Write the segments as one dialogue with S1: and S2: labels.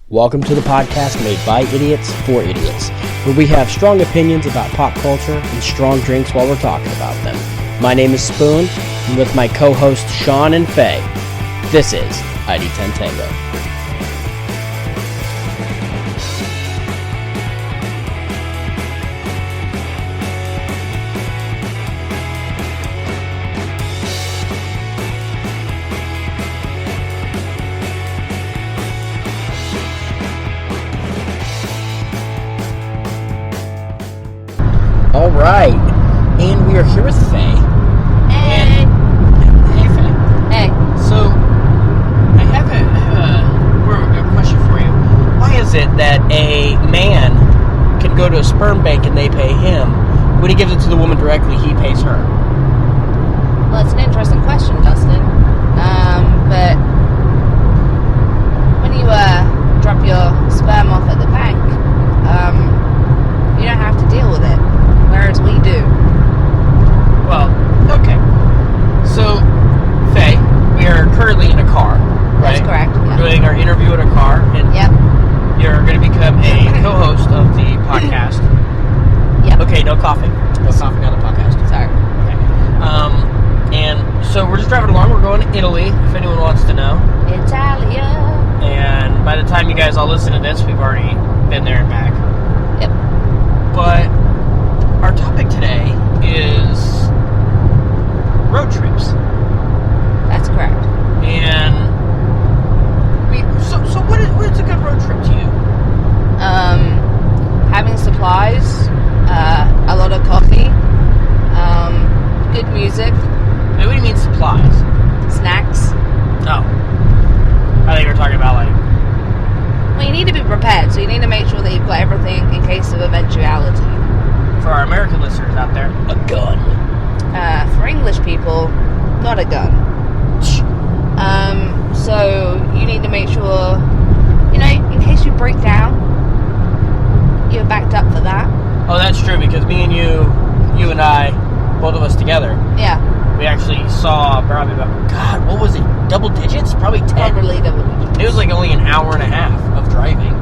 S1: Welcome to the podcast made by idiots for idiots, where we have strong opinions about pop culture and strong drinks while we're talking about them. My name is Spoon, and with my co-hosts Sean and Faye, this is ID10 Tango. All right, and we are here with Faye.
S2: Hey.
S1: Hey, Faye.
S2: Hey.
S1: So, I have a question for you. Why is it that a man can go to a sperm bank and they pay him, when he gives it to the woman directly, he pays her?
S2: Well, it's an interesting question, Dustin. But when you drop your sperm off at the bank, you don't have to deal with it, whereas we do.
S1: Well, okay. So, Faye, we are currently in a car, right?
S2: That's correct.
S1: We're doing our interview in a car, and
S2: Yep.
S1: you're going to become a co-host of the podcast.
S2: Yep.
S1: Okay, no coughing. No coughing on the podcast.
S2: Sorry.
S1: Okay. And so we're just driving along. We're going to Italy, if anyone wants to know.
S2: Italia.
S1: And by the time you guys all listen to this, we've already been there and back.
S2: Yep.
S1: But our topic today is road trips.
S2: That's correct.
S1: And so what is a good road trip to you?
S2: Having supplies, a lot of coffee, good music,
S1: Wait, what do you mean supplies?
S2: snacks.
S1: Oh. I think you're talking about like...
S2: Well, you need to be prepared, so you need to make sure that you've got everything in case of eventuality.
S1: For our American listeners out there, a gun.
S2: For English people, not a gun. So you need to make sure, in case you break down, you're backed up for that.
S1: Oh, that's true, because me and you and I, both of us together,
S2: Yeah,
S1: we actually saw probably about, God, what was it? Double digits? Probably 10.
S2: probably double digits.
S1: It was like only an hour and a half of driving.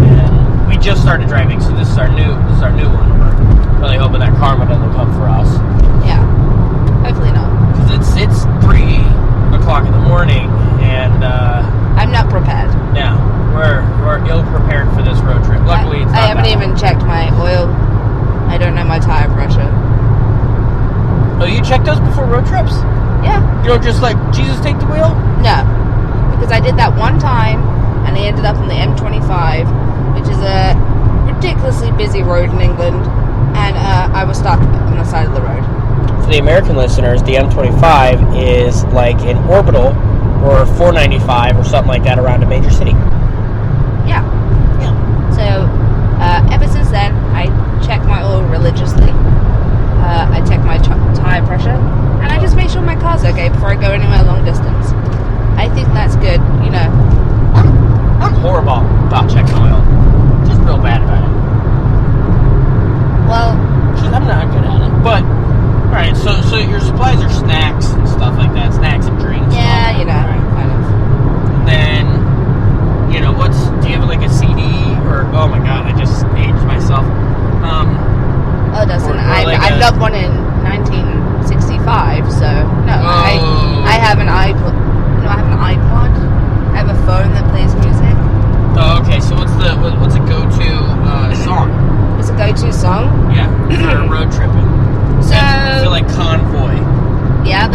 S1: And we just started driving, so this is our new one. We're really hoping that karma doesn't come for us.
S2: Yeah, hopefully not.
S1: Because it's 3 o'clock in the morning, and
S2: I'm not prepared.
S1: yeah, we're ill prepared for this road trip. Luckily, it's not
S2: I haven't
S1: that
S2: even
S1: long.
S2: checked my oil. I don't know my tire pressure.
S1: Oh, you check those before road trips?
S2: Yeah,
S1: You don't just like, Jesus, take the wheel?
S2: no, because I did that one time, and I ended up on the M25, which is a ridiculously busy road in England, and I was stuck on the side of the road.
S1: For the American listeners, the M25 is like an orbital or 495 or something like that around a major city.
S2: Yeah.
S1: Yeah.
S2: So, ever since then, I check my oil religiously. I check my tire pressure, and I just make sure my car's okay before I go anywhere long distance. I think that's good,
S1: I'm horrible about checking oil. Just real bad about it.
S2: Well,
S1: I'm not good at it. But, alright, so your supplies are snacks and stuff like that. Snacks and drinks.
S2: yeah,
S1: Right.
S2: kind of.
S1: And then, do you have like a CD or, oh my god, I just aged myself.
S2: Oh, doesn't.
S1: Or
S2: I'm,
S1: like
S2: I'm
S1: a-
S2: not born in 1965, so no.
S1: Oh.
S2: I have an iPod. No, I have an iPod. I have a phone that plays music.
S1: Oh, okay, so what's a go-to song?
S2: It's a go-to song.
S1: Yeah, for road tripping.
S2: So
S1: I feel like Convoy.
S2: yeah,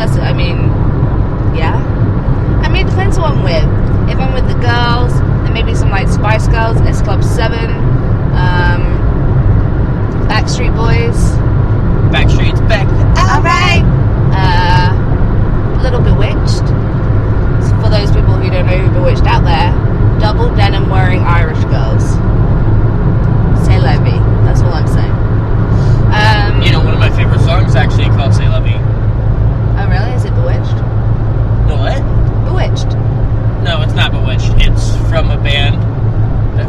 S2: it depends who I'm with. If I'm with the girls, then maybe some like Spice Girls, S Club 7, Backstreet Boys.
S1: Backstreet's back.
S2: Alright. Little Bewitched. So for those people who don't know who Bewitched out there, double denim wearing Irish girls. C'est la vie. That's all I'm saying.
S1: One of my favorite songs is actually called C'est La Vie.
S2: Oh really? Is it Bewitched?
S1: No, what?
S2: Bewitched.
S1: No, it's not Bewitched. It's from a band.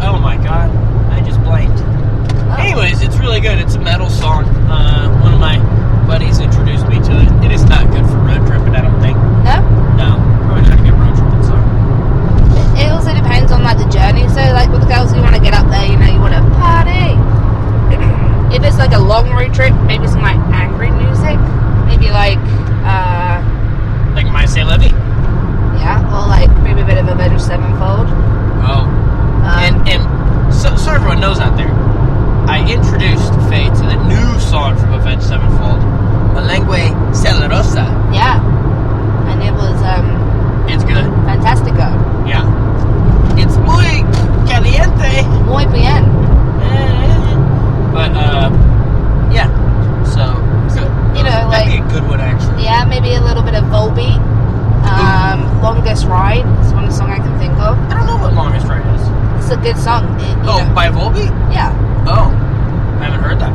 S1: Oh my god, I just blanked.
S2: Oh.
S1: Anyways, it's really good. It's a metal song. One of my buddies everyone knows out there, I introduced Faye to the new song from Avenged Sevenfold, Melengue Celerosa.
S2: Yeah. And it was,
S1: It's good.
S2: fantastico.
S1: Yeah. It's muy caliente.
S2: Muy bien.
S1: But, yeah. So, good.
S2: You know,
S1: That'd be a good one, actually.
S2: Yeah, maybe a little bit of Volbeat. Longest Ride is one song I can think of.
S1: I don't know what Longest Ride is.
S2: It's a good song. You know,
S1: by Volbeat?
S2: yeah.
S1: Oh, I haven't heard that.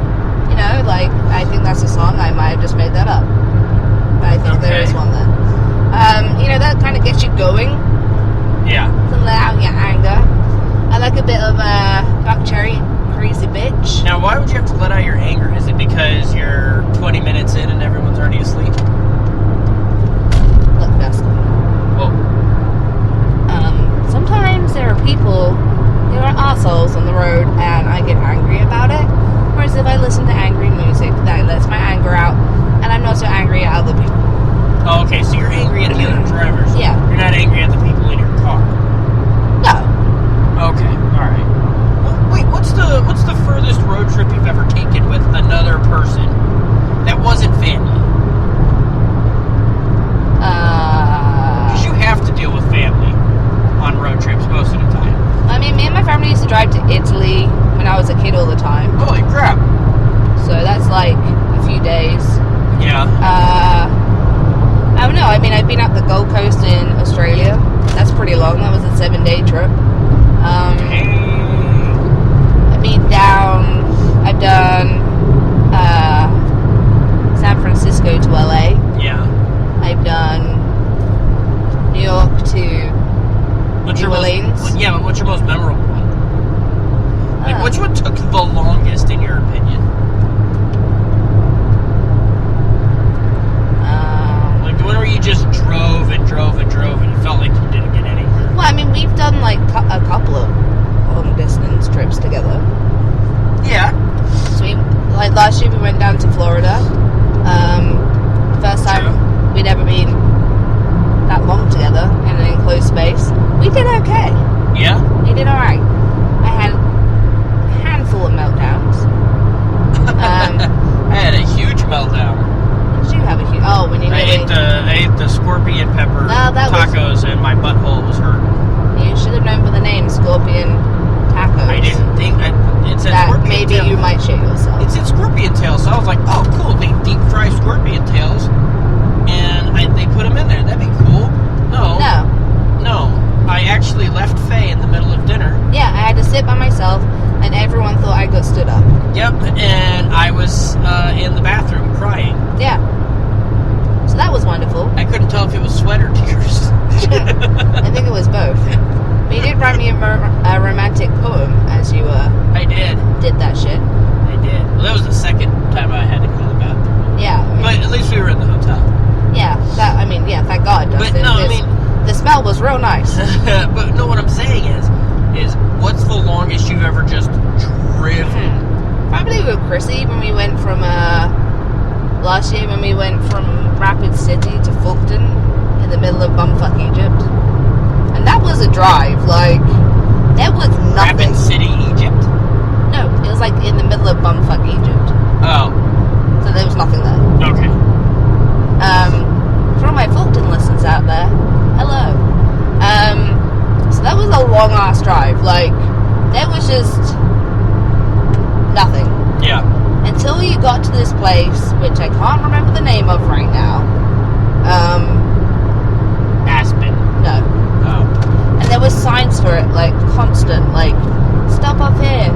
S2: You know, like, I think that's a song. I might have just made that up. But I think there is one there. You know, that kind of gets you going.
S1: Yeah.
S2: To let out your anger. I like a bit of Dark Cherry, Crazy Bitch.
S1: Now, why would you have to let out your anger? Is it because you're 20 minutes in and everyone's already asleep?
S2: Look, that's
S1: Whoa.
S2: sometimes there are people who are assholes on the road and I get angry about it. Whereas if I listen to angry music, that lets my anger out and I'm not so angry at other people.
S1: Oh, okay, so you're angry at the other drivers.
S2: Yeah.
S1: You're not angry at the people in your car.
S2: No.
S1: Okay, alright. Well, wait, what's the furthest road trip you've ever taken with another person that wasn't family? Because you have to deal with family on road trips most of the time.
S2: I mean, me and my family used to drive to Italy when I was a kid all the time.
S1: Holy crap.
S2: So that's like a few days.
S1: Yeah.
S2: I don't know. I mean, I've been up the Gold Coast in Australia. That's pretty long. That was a 7-day trip. I've been down. I've done San Francisco to LA.
S1: Yeah.
S2: I've done New York to New Orleans.
S1: But what's your most memorable one? Like, which one took the longest, in your opinion? Like, the one where you just drove and drove and drove and you felt like you didn't get anywhere?
S2: Well, I mean, we've done, like, a couple of long-distance trips together.
S1: Yeah.
S2: So, like, last year we went down to Florida. First time we'd ever been that long together in an enclosed space. We did okay.
S1: Yeah?
S2: We did alright. I had a handful of meltdowns.
S1: I had a huge meltdown.
S2: Did you have a huge... Oh, when you
S1: I ate the scorpion pepper tacos and my butthole was hurting.
S2: You should have known for the name Scorpion Tacos.
S1: I didn't think... It said
S2: that
S1: scorpion
S2: maybe
S1: tail.
S2: you might shit yourself.
S1: It said scorpion tail, so I was like, oh, cool. They deep fry scorpion tails. And they put them in there. That'd be cool. No. I actually left Faye in the middle of dinner.
S2: Yeah, I had to sit by myself, and everyone thought I got stood up.
S1: Yep, and I was in the bathroom crying.
S2: Yeah. So that was wonderful.
S1: I couldn't tell if it was sweat or tears.
S2: I think it was both. But you did write me a romantic poem as you
S1: I did
S2: that shit.
S1: I did. Well, that was the second time I had to go to the bathroom.
S2: Yeah. I mean,
S1: But at least we were in the hotel.
S2: Yeah, thank God.
S1: But no, I mean...
S2: The smell was real nice.
S1: But no, what I'm saying is what's the longest you've ever just driven?
S2: Probably with Chrissy when we went from, last year when we went from Rapid City to Fulton in the middle of bumfuck Egypt. And that was a drive, like, there was nothing.
S1: Rapid City, Egypt?
S2: No, it was like in the middle of bumfuck Egypt.
S1: Oh.
S2: So there was nothing there.
S1: Okay.
S2: For all my Fulton listeners out there, hello. So that was a long ass drive. Like, there was just nothing.
S1: Yeah.
S2: Until you got to this place, which I can't remember the name of right now.
S1: Aspen.
S2: No.
S1: Oh.
S2: And there was signs for it, like, constant, like, stop up here.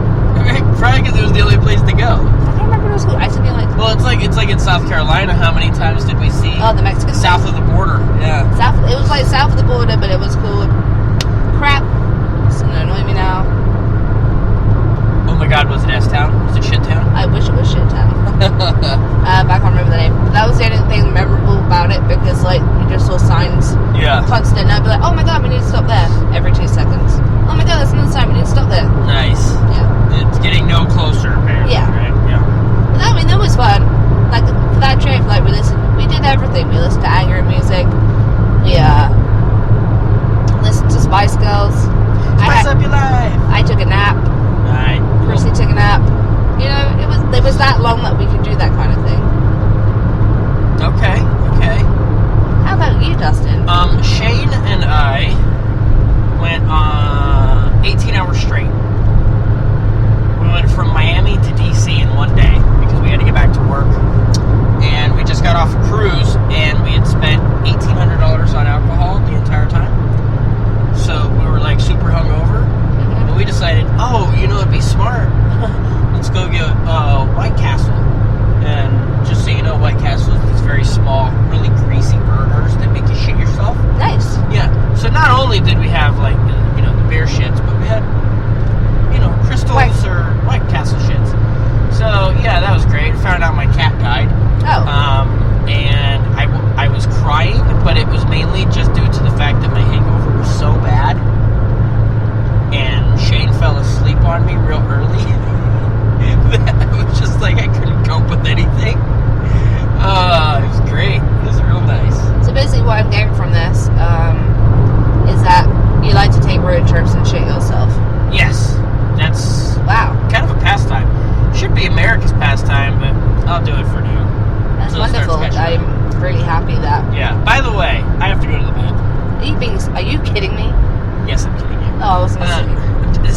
S1: Probably because it was the only place to go.
S2: I can't remember what it was called. I said, like...
S1: Well, it's like in South Carolina. How many times did we see?
S2: Oh, the Mexican
S1: south of the border. Yeah.
S2: It was like south of the border, but it was called crap. It's gonna annoy me now.
S1: Oh my God, was it S-Town? Was it Shit-Town?
S2: I wish it was shit town. But I can't remember the name. But that was the only thing memorable about it because, like, you just saw signs
S1: Yeah.
S2: constant. And I'd be like, oh my God, we need to stop there every 2 seconds.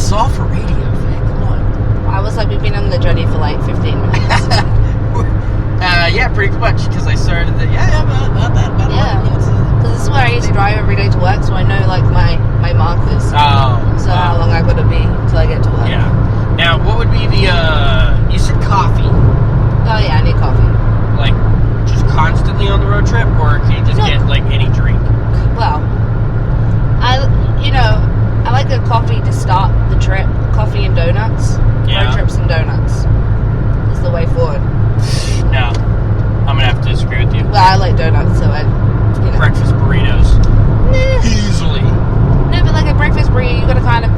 S3: soft for radio, Faye. Come on.
S2: I was like, we've been on the journey for like 15 minutes.
S3: Yeah, pretty much, because I started about that. About 11 minutes.
S2: Because this is where I used to drive every day to work, so I know like my markers.
S3: Oh.
S2: So how long I got to be till I get to work.
S3: Yeah. Now, what would be the, you said coffee.
S2: Oh yeah, I need coffee.
S3: Like, just constantly on the road trip, or can you just get, like, any drink?
S2: Well, I like a coffee to start the trip. Coffee and donuts.
S3: Yeah.
S2: Road trips and donuts is the way forward.
S3: No. I'm gonna have to disagree with you.
S2: Well, I like donuts, so
S3: Breakfast burritos.
S2: Nah.
S3: Easily.
S2: No, but like a breakfast burrito, you gotta kind of,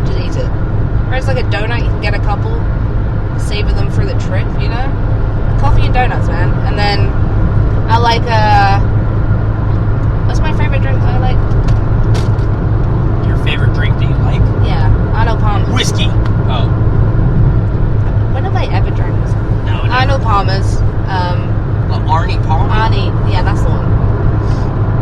S2: just eat it. Whereas like a donut, you can get a couple, savor them for the trip, Coffee and donuts, man. And then I like, what's my favorite drink that I like?
S3: Your favorite drink that you like?
S2: Yeah, Arnold Palmer's.
S3: Whiskey. Oh.
S2: When have I ever drank this?
S3: No.
S2: Arnold Palmer's.
S3: Arnie Palmer?
S2: Arnie, yeah, that's the one.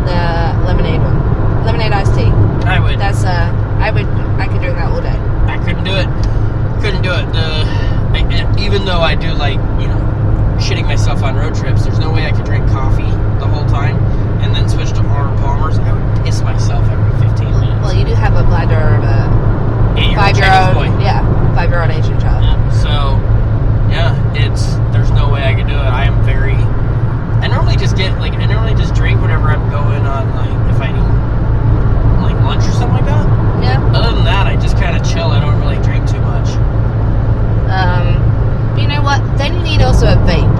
S2: The lemonade one. Lemonade iced tea.
S3: I would.
S2: That's, I could drink that all day.
S3: I couldn't do it. Even though I do like, shitting myself on road trips, there's no way I could drink coffee the whole time and then switch to Arnold Palmer's. I would piss myself every 15 minutes.
S2: Well, you do have a bladder of a
S3: 5-year-old boy.
S2: Yeah, 5-year-old Asian child.
S3: Yeah. So, yeah, there's no way I could do it. I normally just drink whenever I'm going on, like, if I need, like, lunch or something like that.
S2: Yeah.
S3: Other than that, I just kind of chill. I don't really drink too much.
S2: But you know what? Then you need also a vape.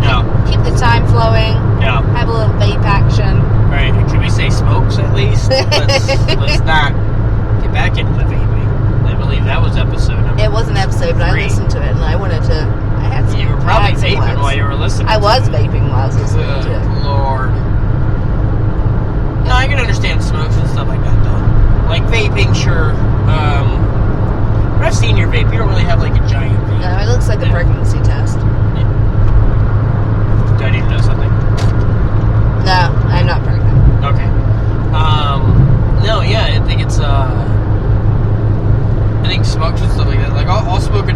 S3: No.
S2: Keep the time flowing.
S3: No.
S2: Have a little vape action.
S3: Right. Can we say smokes at least? Let's not get back into the vaping. I believe that was episode number.
S2: It was an episode, but
S3: 3.
S2: I listened to it and I wanted to.
S3: You were probably vaping while you were listening.
S2: I was vaping while I was listening to it.
S3: Good Lord. No, I can understand smokes and stuff like that, though. Like vaping, sure. But I've seen your vape. You don't really have like a giant vape.
S2: No, it looks like a pregnancy test.
S3: Yeah. Do I need to know something?
S2: No, I'm not pregnant.
S3: Okay. No, yeah, I think it's, I think smokes and stuff like that. Like, I'll smoke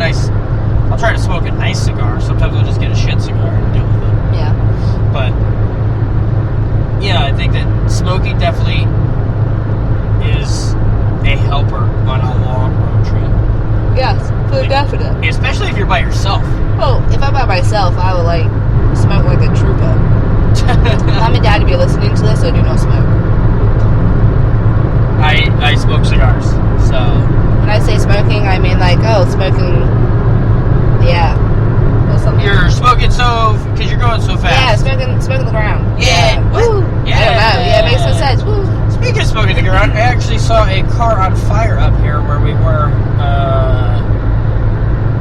S3: I'll try to smoke a nice cigar. Sometimes I'll just get a shit cigar and deal with it.
S2: Yeah.
S3: But, yeah, I think that smoking definitely is a helper on a long road trip.
S2: Yes, for definite.
S3: Especially if you're by yourself.
S2: Oh, if I'm by myself, I will like smoke like a trooper. Mom and Dad, if you're listening to this, I do not smoke.
S3: I smoke cigars, so.
S2: When I say smoking, I mean like, smoking the air or something.
S3: You're smoking because you're going so fast.
S2: Yeah, smoking the ground.
S3: Yeah.
S2: Woo.
S3: Yeah.
S2: I don't know. Yeah, it makes no sense. Woo.
S3: Speaking of smoking the ground, I actually saw a car on fire up here where we were.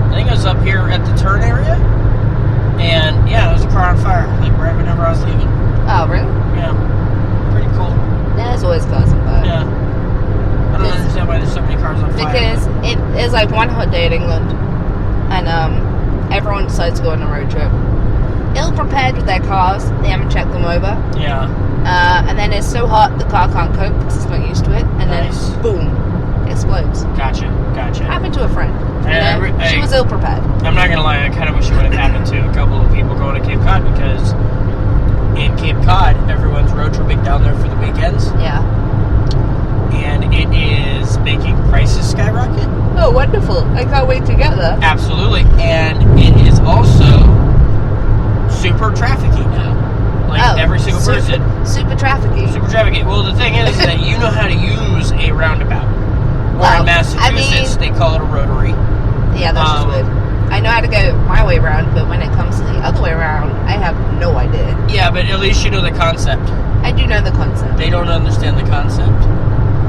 S3: I think it was up here at the turn area. And yeah, there was a car on fire, like right whenever I was leaving.
S2: Oh, really?
S3: Yeah. Pretty cool.
S2: Yeah, there's always cars on fire.
S3: Yeah. I don't understand why there's so many cars on fire.
S2: Because it is like one hot day in England. And everyone decides to go on a road trip. Ill prepared with their cars. They haven't checked them over.
S3: Yeah.
S2: And then it's so hot the car can't cope because it's not used to it. And
S3: Nice.
S2: then boom, explodes.
S3: Gotcha.
S2: Happened to a friend. She was ill prepared.
S3: I'm not gonna lie, I kind of wish it would have happened to a couple of people going to Cape Cod, because in Cape Cod, everyone's road tripping down there for the weekends,
S2: Yeah.
S3: and it is making prices skyrocket.
S2: Oh, wonderful. I can't wait to get there.
S3: Absolutely. And it is also super trafficky now. Like every single person.
S2: Super trafficky.
S3: Super trafficky. Well, the thing is that you know how to use a roundabout. Or in Massachusetts, they call it a rotary.
S2: Yeah, that's just weird. I know how to go my way around, but when it comes to the other way around, I have no idea.
S3: Yeah, but at least you know the concept.
S2: I do know the concept.
S3: They don't understand the concept.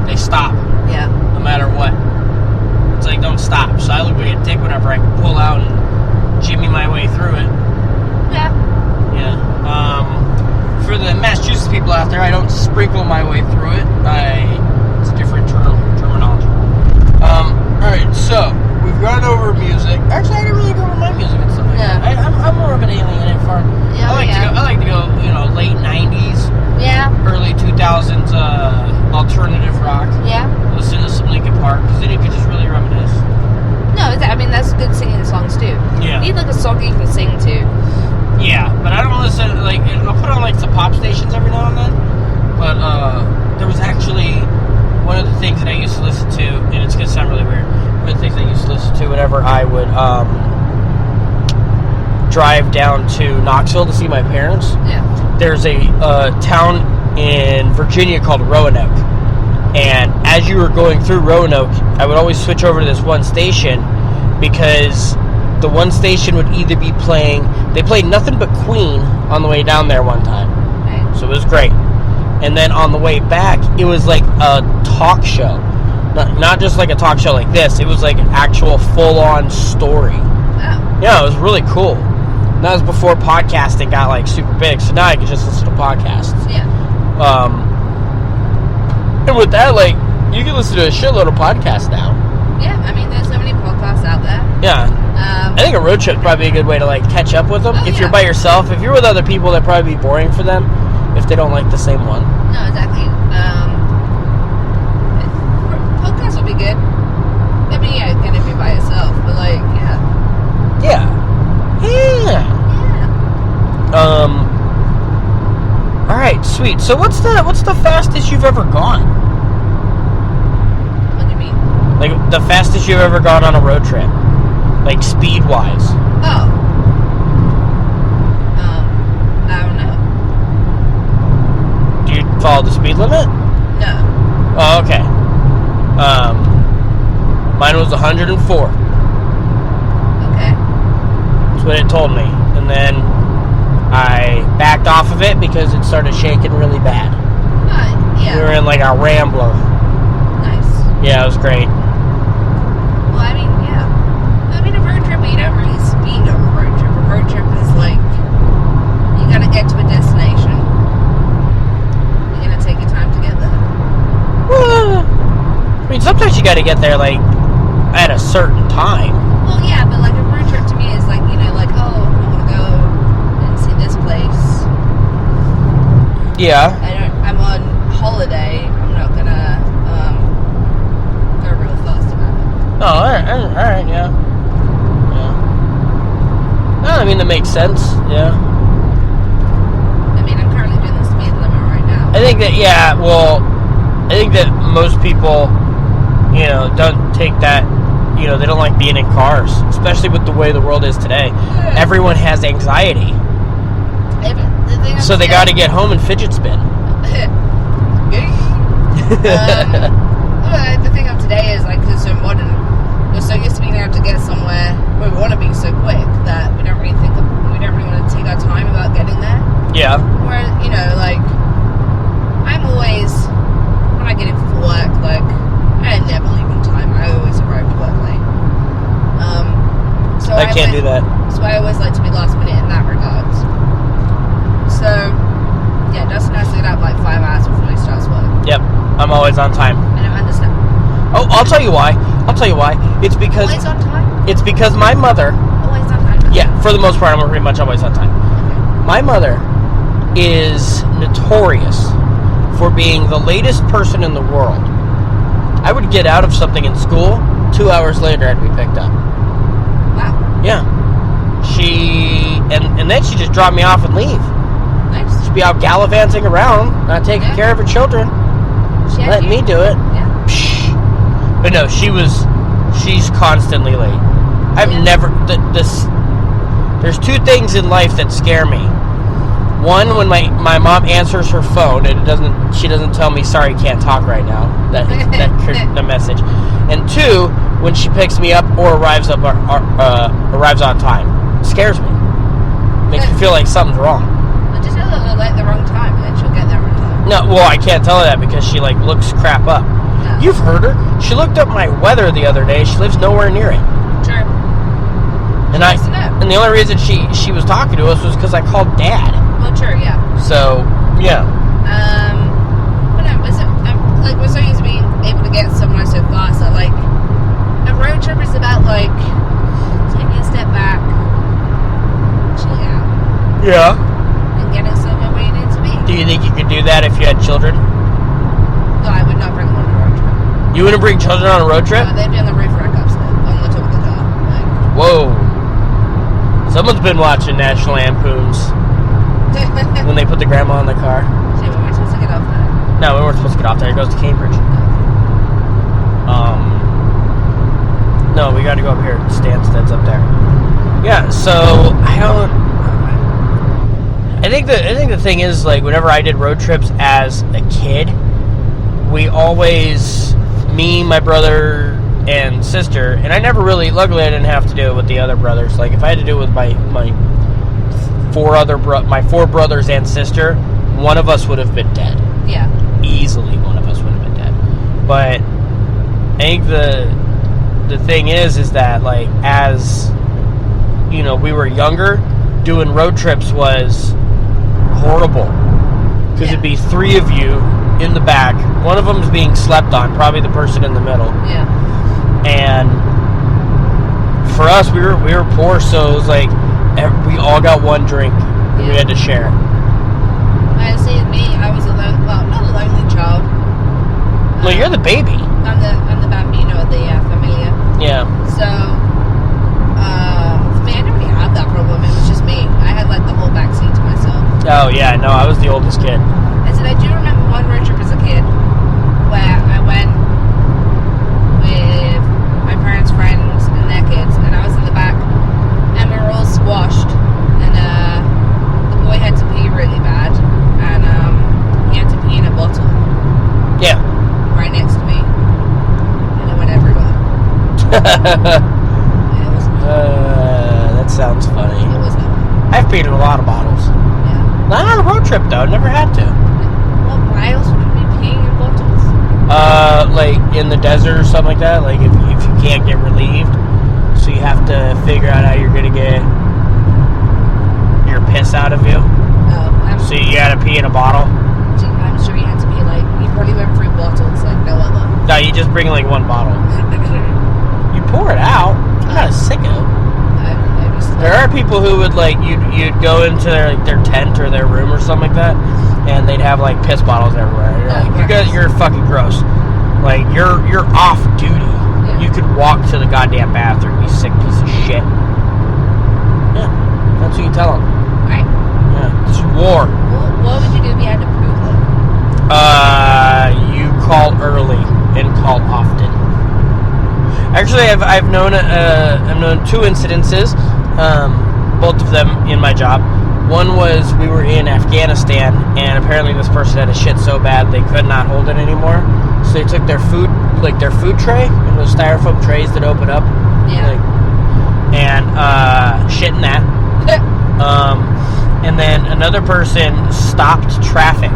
S3: They stop.
S2: Yeah.
S3: No matter what. It's like, don't stop. So I look like a dick whenever I pull out and jimmy my way through it.
S2: Yeah.
S3: Yeah. For the Massachusetts people out there, I don't sprinkle my way through it. It's a different terminology. Alright, so we've gone over music. Actually, I didn't really go over my music and stuff like that. I'm more of an alien at far.
S2: Yeah,
S3: I like to go, late 90s,
S2: Yeah.
S3: early 2000s, alternative whenever I would drive down to Knoxville to see my parents.
S2: Yeah.
S3: There's a town in Virginia called Roanoke. And as you were going through Roanoke, I would always switch over to this one station because the one station would either be playing... They played nothing but Queen on the way down there one time.
S2: Right.
S3: So it was great. And then on the way back, it was like a talk show. Not just like a talk show like this. It was like an actual full-on story.
S2: Oh.
S3: Yeah, it was really cool. And that was before podcasting got like super big. So now I can just listen to podcasts.
S2: Yeah.
S3: And with that, like, you can listen to a shitload of podcasts now.
S2: Yeah, I mean, there's so many podcasts out there.
S3: Yeah. I think a road trip is probably a good way to, like, catch up with them.
S2: Oh,
S3: If
S2: yeah.
S3: you're by yourself, if you're with other people, that'd probably be boring for them if they don't like the same one.
S2: No, exactly. Podcasts would be good. I mean, yeah, again, if you're by yourself, but, like, yeah.
S3: Yeah.
S2: Yeah.
S3: All right, sweet. So what's the fastest you've ever gone?
S2: What do you mean?
S3: Like, the fastest you've ever gone on a road trip? Like, speed-wise.
S2: Oh. I don't know.
S3: Do you follow the speed limit?
S2: No.
S3: Oh, okay. Mine was 104.
S2: Okay.
S3: That's what it told me. And then I backed off of it because it started shaking really bad.
S2: Yeah.
S3: We were in like a Rambler.
S2: Nice.
S3: Yeah, it was great.
S2: Well, I mean, yeah. I mean, a road trip, you don't really speed on a road trip. A road trip is like, you gotta get to a destination. You're gonna take your time to get there.
S3: Well, I mean, sometimes you gotta get there like at a certain time.
S2: Well, yeah, but like a road trip to me is like, you know, like, oh, I want to go and see this place.
S3: Yeah.
S2: I'm on holiday. I'm not gonna go real fast about it.
S3: Oh, alright, yeah. Well, I mean, that makes sense, yeah.
S2: I mean, I'm currently doing the speed limit right now.
S3: I think that most people, you know, don't take that, you know, they don't like being in cars, especially with the way the world is today.
S2: Yeah.
S3: Everyone has anxiety. So they got to get home and fidget spin.
S2: The thing of today is like, it's so modern. We're so used to being able to get somewhere where we want to be so quick that we don't really want to take our time about getting there.
S3: Yeah.
S2: Whereas, you know, like, I'm always, when I get in for work, like, I never leave on time. I always arrive to work late. So
S3: I can't do that.
S2: So I always like to be last minute in that regards. So, yeah, Dustin has to get up like 5 hours before he starts work.
S3: Yep. I'm always on time.
S2: I don't understand.
S3: Oh, I'll tell you why. It's because
S2: Always on time?
S3: it's because my mother.
S2: Always on time?
S3: Yeah, for the most part, I'm pretty much always on time. My mother is notorious for being the latest person in the world. I would get out of something in school, 2 hours later I'd be picked up.
S2: Wow.
S3: Yeah. And then she just dropped me off and leave.
S2: Nice.
S3: She'd be out gallivanting around, not taking care of her children, letting me do it.
S2: Yeah.
S3: Psh. But no, she's constantly late. I've never, there's two things in life that scare me. One, when my mom answers her phone and she doesn't tell me, sorry, can't talk right now. The message. And two, when she picks me up or arrives on time. It scares me. Makes me feel like something's wrong.
S2: But just tell her like the wrong time, and then she'll get there on time.
S3: No, well, I can't tell her that because she like looks crap up.
S2: No.
S3: You've heard her. She looked up my weather the other day. She lives nowhere near it.
S2: True.
S3: And the only reason she was talking to us was because I called Dad.
S2: Well, true, yeah.
S3: So, yeah.
S2: But no, like, we're so used to being able to get somewhere so fast that, like, a road trip is about, like, taking a step back, chilling out,
S3: Yeah.
S2: and getting somewhere where you need to be.
S3: Do you think you could do that if you had children?
S2: No, I would not bring them on a road trip.
S3: You wouldn't bring children on a road trip?
S2: No, they'd be on the roof rack upstairs, on the top of the car. Like,
S3: Whoa. Someone's been watching National Lampoons when they put the grandma in the car.
S2: Shit, we weren't supposed to get off there.
S3: No, we weren't supposed to get off there. It goes to Cambridge. No, we got to go up here. Stanstead's up there. Yeah, so I think the thing is, like, whenever I did road trips as a kid, we always, me, my brother, and sister, and I never really, luckily I didn't have to do it with the other brothers. Like, if I had to do it with my four brothers and sister, one of us would have been dead.
S2: Yeah.
S3: Easily one of us would have been dead. But I think the thing is that, like, as, you know, we were younger, doing road trips was horrible. Because it'd be 3 of you in the back. One of them's being slept on, probably the person in the middle.
S2: Yeah.
S3: And for us, we were poor, so it was like we all got one drink and we had to share.
S2: I see. Me, I was not a lonely child.
S3: No, you're the baby.
S2: I'm the bambino of the familia.
S3: Yeah.
S2: So, for me, I didn't really have that problem. It was just me. I had like the whole backseat to myself.
S3: Oh yeah, no, I was the oldest kid.
S2: I said I do remember one road trip as a kid where I went with my parents' friends and their kids, and I was in the back, and we were all squashed, and the boy had to pee really bad, and he had to pee in a bottle.
S3: Yeah.
S2: Right next to me, and it went everywhere. It was.
S3: That sounds funny.
S2: It was not.
S3: I've peed in a lot of bottles.
S2: Yeah.
S3: Not on a road trip though. Never had to.
S2: Well, why else would you be peeing in bottles?
S3: Like in the desert or something like that. Like if you can't get relieved, so you have to figure out how you're gonna get your piss out of you. So you gotta pee in a bottle.
S2: I'm sure you had to be like, you probably went through bottles like no other.
S3: No, you just bring like one bottle. You pour it out. I'm not a sicko. There are people who would like you'd go into their tent or their room or something like that, and they'd have like piss bottles everywhere. You're like, you're fucking gross. Like you're off duty.
S2: Yeah.
S3: You could walk to the goddamn bathroom. You sick piece of shit. Yeah, that's what you tell them.
S2: Right.
S3: Yeah, it's war.
S2: What would you do if you had to prove them?
S3: You call early and call often. Actually, I've known 2 incidences. Both of them in my job. One was we were in Afghanistan, and apparently this person had a shit so bad they could not hold it anymore. So they took their food tray, and those styrofoam trays that open up, and shit in that. And then another person stopped traffic,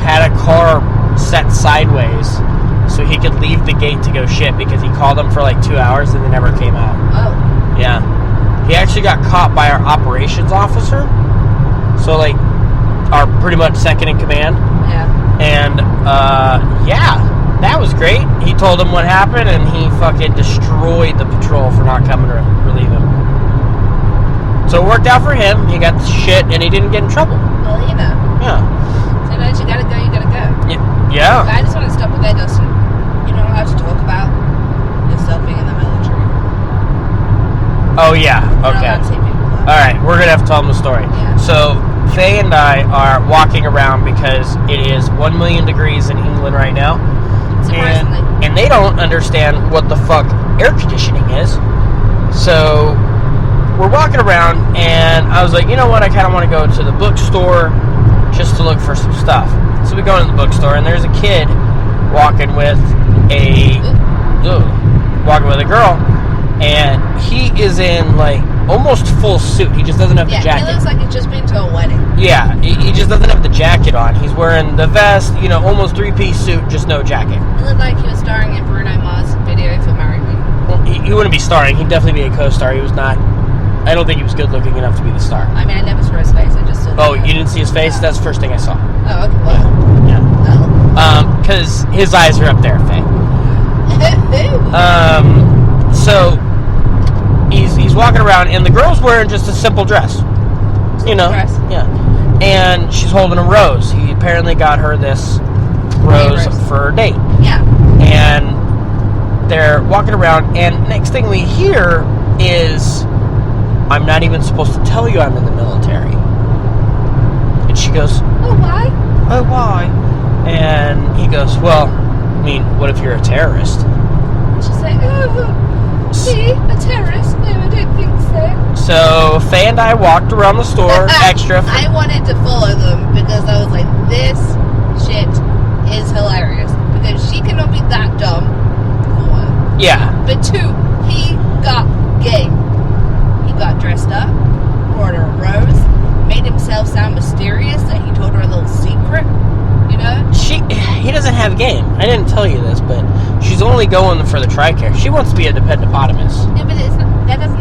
S3: had a car set sideways so he could leave the gate to go shit because he called them for like 2 hours and they never came out.
S2: Oh.
S3: Yeah. He actually got caught by our operations officer. So, like, our pretty much second in command.
S2: Yeah.
S3: And, that was great. He told him what happened, and he fucking destroyed the patrol for not coming to relieve him. So it worked out for him. He got the shit, and he didn't get in trouble.
S2: Well, you know.
S3: Yeah.
S2: Sometimes you gotta go, you gotta go.
S3: Yeah.
S2: I just want to stop with that, Dustin. You're not allowed to talk about yourself being in the military.
S3: Oh, yeah.
S2: You're not
S3: Okay.
S2: allowed to say people that.
S3: All right, we're going to have to tell them the story.
S2: Yeah.
S3: So, Faye and I are walking around because it is 1 million degrees in England right now.
S2: Surprisingly.
S3: And they don't understand what the fuck air conditioning is. So, we're walking around, and I was like, you know what, I kind of want to go to the bookstore just to look for some stuff. So we go into the bookstore, and there's a kid walking with a girl, and he is in, like, almost full suit. He just doesn't have the jacket.
S2: He looks like he's just been to a wedding.
S3: Yeah, he just doesn't have the jacket on. He's wearing the vest, almost 3-piece suit, just no jacket.
S2: He looked like he was starring in Bruno Mars' video for Marry Me.
S3: Well, he wouldn't be starring. He'd definitely be a co-star. He was not. I don't think he was good looking enough to be the star.
S2: I mean, I never saw his face. I just saw.
S3: Oh, you didn't see his face? That's the first thing I saw.
S2: Oh, okay. Well.
S3: Yeah.
S2: Oh.
S3: Because his eyes are up there, Faye. So he's walking around, and the girl's wearing just a simple dress.
S2: Dress.
S3: Yeah. And she's holding a rose. He apparently got her this rose for her date.
S2: Yeah.
S3: And they're walking around, and next thing we hear is, I'm not even supposed to tell you I'm in the military. And she goes,
S2: Oh, why?
S3: Oh, why? And he goes, well, I mean, what if you're a terrorist?
S2: She's like, oh. Me? A terrorist? No, I don't think so.
S3: So Faye and I walked around the store extra.
S2: I wanted to follow them because I was like, this shit is hilarious. Because she cannot be that dumb, for one.
S3: Yeah.
S2: But two, he got gay. He got dressed up, brought her a rose, made himself sound mysterious that he told her a little secret, you know?
S3: He doesn't have game. I didn't tell you this, but she's only going for the TRICARE. She wants to be a dependopotamus.
S2: Yeah, but that's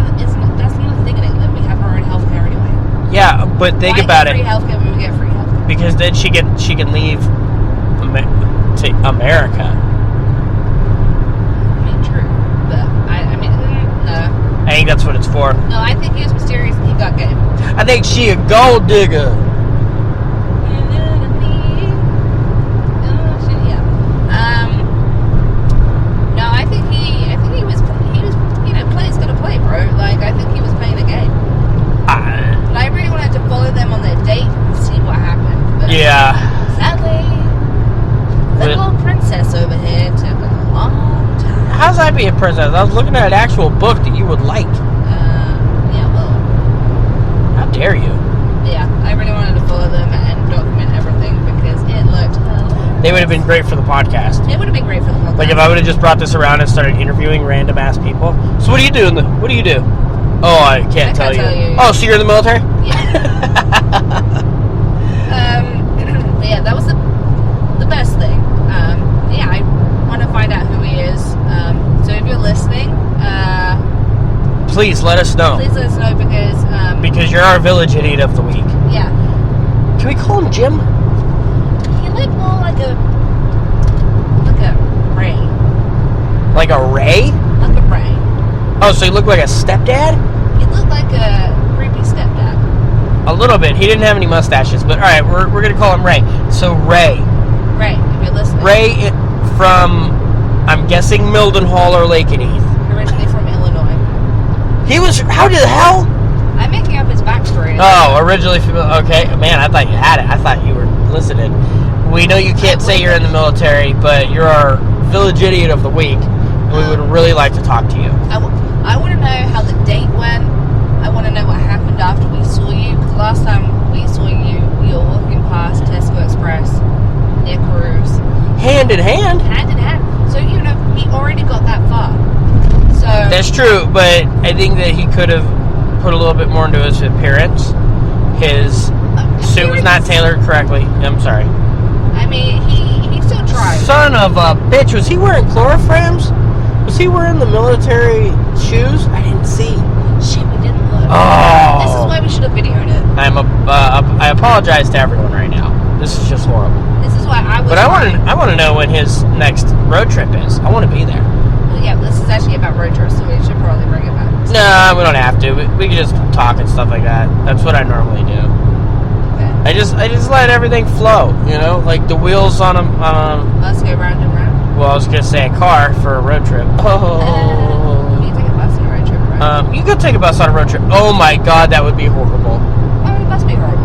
S2: not the thing in England. We have our own healthcare anyway.
S3: Yeah, but think about
S2: free
S3: it.
S2: healthcare when we get free healthcare?
S3: Because then she can leave to America.
S2: I mean, true. But, I mean, no.
S3: I think that's what it's for.
S2: No, I think he was mysterious and he got gay.
S3: I think she a gold digger.
S2: No, I think he was, you know, play's gonna play, bro. Like, I think he was playing a game. But I really wanted to follow them on their date and see what happened. But
S3: Yeah.
S2: sadly, the little princess over here took a long time.
S3: How's I be a princess? I was looking at an actual book that you would like.
S2: Yeah, well,
S3: How dare you?
S2: yeah, I really wanted to follow them and document everything because it looked hilarious.
S3: They would have been great for the podcast.
S2: It would have been great for the podcast.
S3: Like if I would have just brought this around and started interviewing random ass people. So what do you do? What do you do? Oh, I can't tell you. Oh, so you're in the military?
S2: Yeah. Yeah, that was the best thing. Yeah, I want to find out who he is. So if you're listening,
S3: Please let us know.
S2: please let us know
S3: Because you're our village idiot of the week.
S2: yeah,
S3: Can we call him Jim?
S2: he looked more like a Ray,
S3: Like a Ray?
S2: like a Ray.
S3: Oh, so he looked like a stepdad?
S2: He looked like a creepy stepdad.
S3: A little bit. He didn't have any mustaches, but all right, we're gonna call him Ray. So Ray,
S2: Ray, if you're listening.
S3: Ray from, I'm guessing Mildenhall or Lakenheath.
S2: Originally from Illinois.
S3: He was. How the hell?
S2: I'm making up his backstory.
S3: Oh, originally from. Okay, man, I thought you had it. I thought you were listening. We know you can't say you're in the military, but you're our village idiot of the week, and we would really like to talk to you.
S2: I want to know how the date went. I want to know what happened after we saw you. Because last time we saw you, we were walking past Tesco Express, near Cruise.
S3: Hand in hand.
S2: Hand in hand. So, you know, he already got that far. So
S3: That's true, but I think that he could have put a little bit more into his appearance. His suit was not tailored correctly. I'm sorry.
S2: I mean, he still tried.
S3: Son of a bitch. Was he wearing chloroforms? Was he wearing the military shoes? I didn't see.
S2: Shit, we didn't look.
S3: Oh.
S2: This is why we should have videoed it.
S3: I apologize to everyone right now. This is just horrible.
S2: This is why I was.
S3: But I want to know when his next road trip is. I want to be there.
S2: Well, yeah, this is actually about road trips, so we should probably bring it back.
S3: No, we don't have to. We can just talk and stuff like that. That's what I normally do.
S2: Okay.
S3: I just let everything flow, you know, like the wheels on a.
S2: Let's go round and round.
S3: Well, I was gonna say a car for a road trip. Oh.
S2: You take a bus on a road trip, right?
S3: You could take a bus on a road trip. Oh my god, that would be horrible.
S2: Why would a bus be horrible?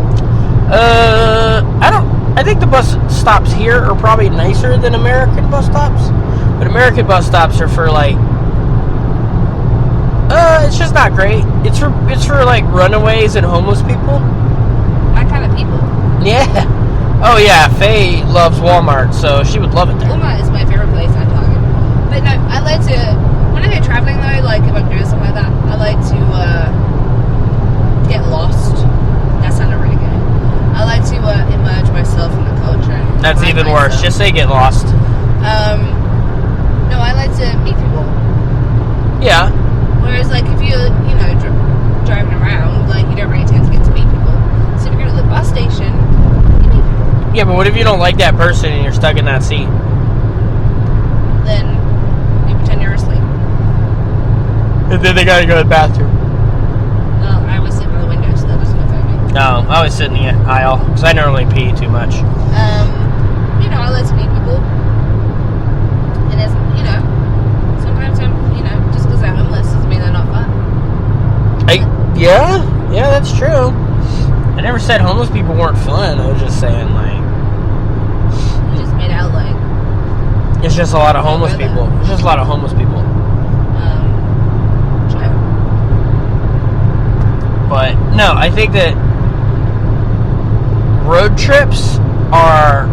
S3: I think the bus stops here are probably nicer than American bus stops. But American bus stops are for like, it's just not great. It's for like runaways and homeless people.
S2: My kind of people.
S3: Yeah. Oh yeah, Faye loves Walmart, so she would love it there.
S2: Walmart is my favorite place on Target. But no, I like to, when I go traveling though, like if I'm doing something like that, I like to get lost. That sounded really good. I like to immerse myself in the culture.
S3: That's even worse. Just say get lost.
S2: No, I like to meet people.
S3: Yeah.
S2: Whereas like if you're, you know, driving around, like you don't really tend to get to meet people. So if you go to the bus station, you meet people.
S3: Yeah, but what if you don't like that person and you're stuck in that seat?
S2: Then you pretend you're asleep.
S3: And then they gotta go to the bathroom.
S2: Well, I was sitting by the window, so that doesn't affect me.
S3: No, I always sit in the aisle because I normally pee too much.
S2: You know, I like to meet people. And as, you know, sometimes I'm, you know, just because they're homeless doesn't mean they're not fun.
S3: Yeah, that's true. I never said homeless people weren't fun. I was just saying, like,
S2: You just made out like,
S3: it's just a lot of homeless people. It's just a lot of homeless people. But no, I think that road trips are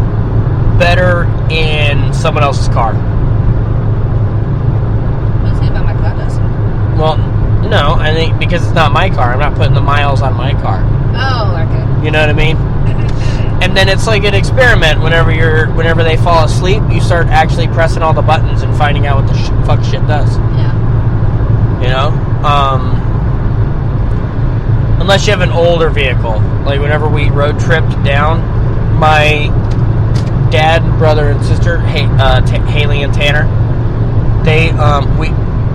S3: better in someone else's car.
S2: What do you think about my car does?
S3: Well, no, I think because it's not my car. I'm not putting the miles on my car.
S2: Oh, okay.
S3: You know what I mean? And then it's like an experiment. Whenever they fall asleep, you start actually pressing all the buttons and finding out what the fuck shit does.
S2: Yeah.
S3: You know? Unless you have an older vehicle. Like whenever we road tripped down, my dad, brother, and sister, Haley and Tanner, they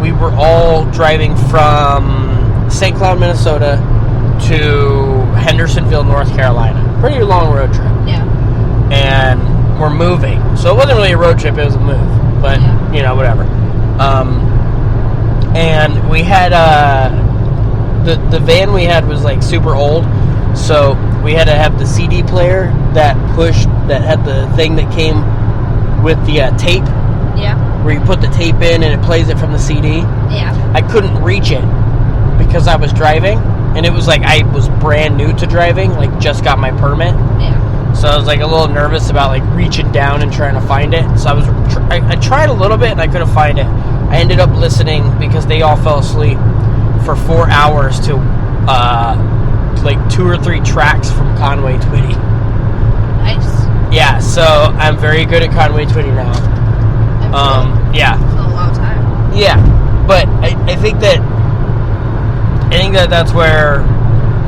S3: we were all driving from St. Cloud, Minnesota to Hendersonville, North Carolina. Pretty long road trip.
S2: Yeah.
S3: And we're moving. So it wasn't really a road trip, it was a move. But, you know, whatever. And we had, the van we had was like super old. So we had to have the CD player that had the thing that came with the tape.
S2: Yeah.
S3: Where you put the tape in and it plays it from the CD.
S2: Yeah.
S3: I couldn't reach it because I was driving. And it was like I was brand new to driving, like just got my permit.
S2: Yeah.
S3: So I was like a little nervous about like reaching down and trying to find it. So I tried a little bit and I couldn't find it. I ended up listening because they all fell asleep for 4 hours to like 2 or 3 tracks from Conway Twitty.
S2: Nice.
S3: Yeah, so I'm very good at Conway Twitty now. Yeah.
S2: For a long time.
S3: Yeah, but I think that that's where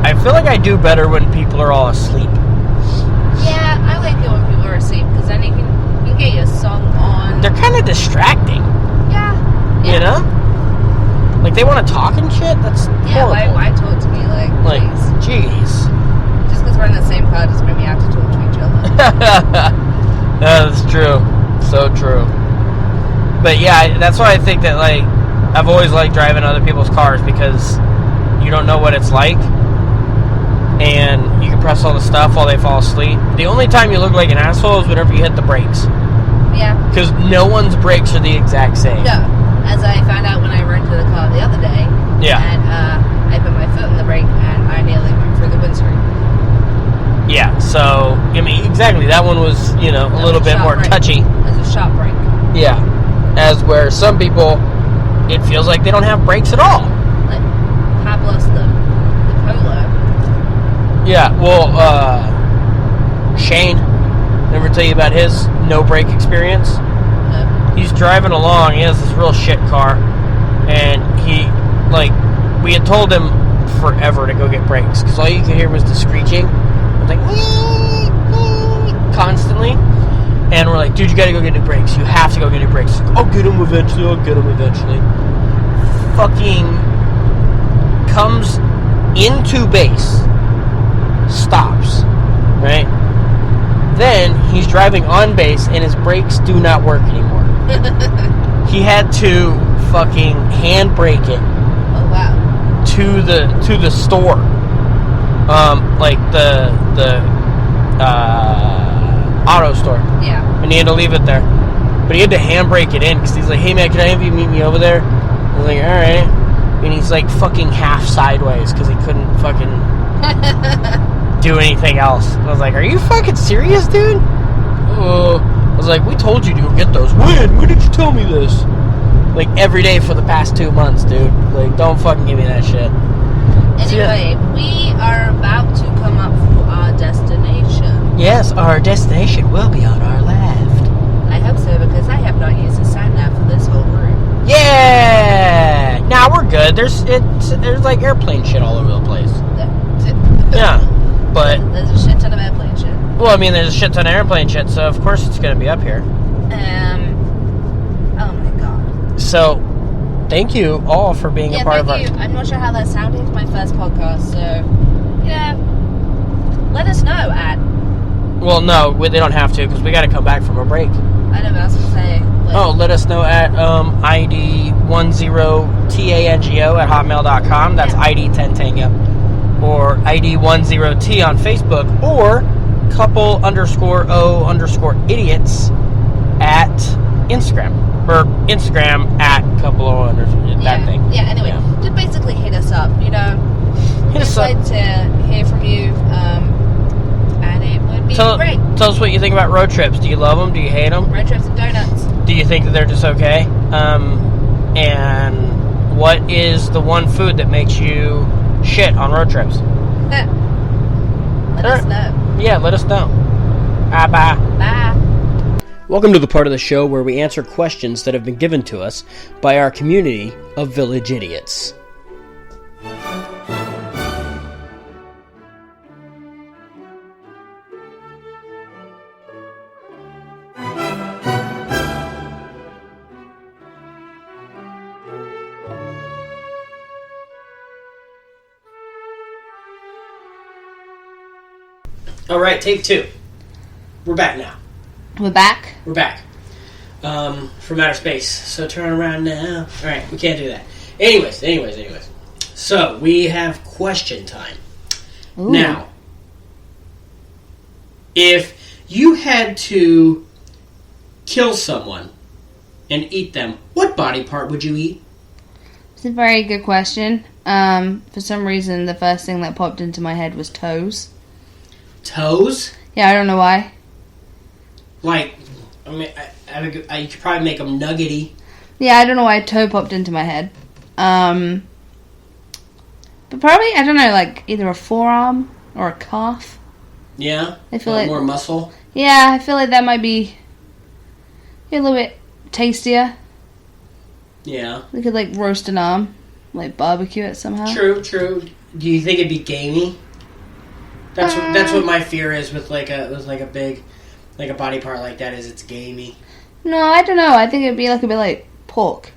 S3: I feel like I do better when people are all asleep.
S2: Yeah, I like it when people are asleep because then you can get your song on.
S3: They're kind of distracting.
S2: Yeah.
S3: You know? Like they want to talk and shit. That's horrible.
S2: Why talk to me like
S3: jeez.
S2: Just because we're in the same car doesn't mean we have to talk to each other.
S3: That's true. So true. But yeah, that's why I think that like I've always liked driving other people's cars because you don't know what it's like, and you can press all the stuff while they fall asleep. The only time you look like an asshole is whenever you hit the brakes.
S2: Yeah.
S3: Because no one's brakes are the exact same.
S2: No. As I found out when I rented the car the other day.
S3: Yeah.
S2: And I put my foot in the brake and I nearly went through the windscreen.
S3: Yeah. So I mean, exactly. That one was a little bit more touchy.
S2: It was a sharp brake.
S3: Yeah. As where some people, it feels like they don't have brakes at all.
S2: Like Pablo's the Polo.
S3: Yeah, well, Shane, never tell you about his no brake experience?
S2: No.
S3: He's driving along, he has this real shit car, and we had told him forever to go get brakes, because all you could hear was the screeching. It was like, wee, wee, constantly. And we're like, dude, you gotta go get new brakes. You have to go get new brakes. I'll get them eventually. Fucking comes into base, stops, right? Then he's driving on base and his brakes do not work anymore. He had to fucking handbrake it.
S2: Oh wow.
S3: To the store. Like the auto store.
S2: Yeah.
S3: And he had to leave it there. But he had to handbrake it in because he's like, hey man, can I have you meet me over there? I was like, alright. And he's like fucking half sideways because he couldn't fucking do anything else. And I was like, are you fucking serious, dude? I was like, we told you to go get those. When did you tell me this? Like every day for the past 2 months, dude. Like, don't fucking give me that shit.
S2: Anyway, we are about to come up to our destination.
S3: Yes, our destination will be on our left.
S2: I hope so, because I have not used the sat nav for this whole route.
S3: Yeah! Nah, we're good. There's like airplane shit all over the place. Yeah, but
S2: there's a shit ton of airplane shit.
S3: Well, I mean, there's a shit ton of airplane shit, so of course it's gonna be up here.
S2: Oh my god.
S3: So, thank you all for being a part of our...
S2: Yeah, thank you. I'm not sure how that sounded. It's my first podcast, so, let us know at...
S3: Well, no, they don't have to, because we gotta come back from a break.
S2: I know, but I was gonna say...
S3: let us know at ID10TANGO@hotmail.com. That's ID10Tango. Or ID10T on Facebook. Or couple_O_idiots at Instagram. Or Instagram at couple_O_, that thing.
S2: Yeah, anyway, just basically hit us up, I'd like to hear from you, and it would be great.
S3: Tell us what you think about road trips. Do you love them? Do you hate them?
S2: Road trips and donuts.
S3: Do you think that they're just okay? And what is the one food that makes you shit on road trips?
S2: Let us know.
S3: Yeah, let us know. Bye.
S2: Bye.
S1: Welcome to the part of the show where we answer questions that have been given to us by our community of village idiots. All right, take two. We're back now.
S2: We're back.
S1: We're back. From outer space. So turn around now. All right, we can't do that. Anyways. So we have question time.
S2: Ooh.
S1: Now, if you had to kill someone and eat them, what body part would you eat?
S2: It's a very good question. For some reason, the first thing that popped into my head was toes.
S1: Toes?
S2: Yeah, I don't know why.
S1: Like, I mean, you could probably make them nuggety.
S2: Yeah, I don't know why a toe popped into my head. But probably, I don't know, like either a forearm or a calf.
S1: Yeah?
S2: I feel like
S1: more muscle?
S2: Yeah, I feel like that might be a little bit tastier.
S1: Yeah.
S2: We could like roast an arm, like barbecue it somehow.
S1: True. Do you think it'd be gamey? That's what my fear is with a body part like that is it's gamey.
S2: No, I don't know. I think it'd be like a bit like pork.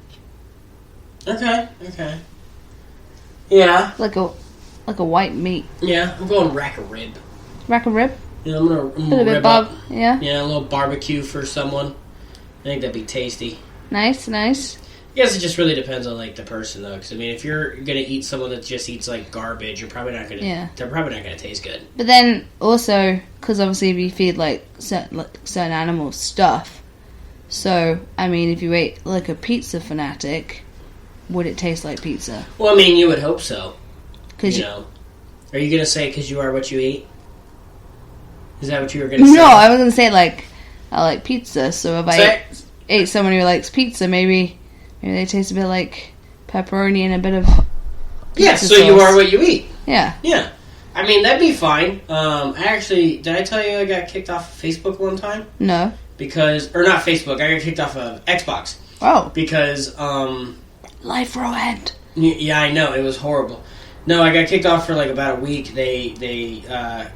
S1: Okay. Yeah.
S2: Like a white meat.
S1: Yeah, I'm going rack a rib.
S2: Rack a rib?
S1: Yeah, I'm gonna rib up.
S2: Yeah?
S1: Yeah, a little barbecue for someone. I think that'd be tasty.
S2: Nice.
S1: I guess it just really depends on like the person though, because I mean, if you're gonna eat someone that just eats like garbage, you're probably not gonna.
S2: Yeah.
S1: They're probably not gonna taste good.
S2: But then also, because obviously if you feed like certain animals stuff, so I mean, if you ate like a pizza fanatic, would it taste like pizza?
S1: Well, I mean, you would hope so.
S2: Cause
S1: you know, are you gonna say because you are what you eat? Is that what you were gonna say?
S2: No, I was gonna say like I like pizza, so if I ate someone who likes pizza, maybe they taste a bit like pepperoni and a bit of
S1: pizza so
S2: sauce.
S1: You are what you eat.
S2: Yeah.
S1: I mean, that'd be fine. Did I tell you I got kicked off of Facebook one time?
S2: No.
S1: Or not Facebook, I got kicked off of Xbox.
S2: Oh.
S1: Because,
S2: Life ruined.
S1: Yeah, I know, it was horrible. No, I got kicked off for like about a week. They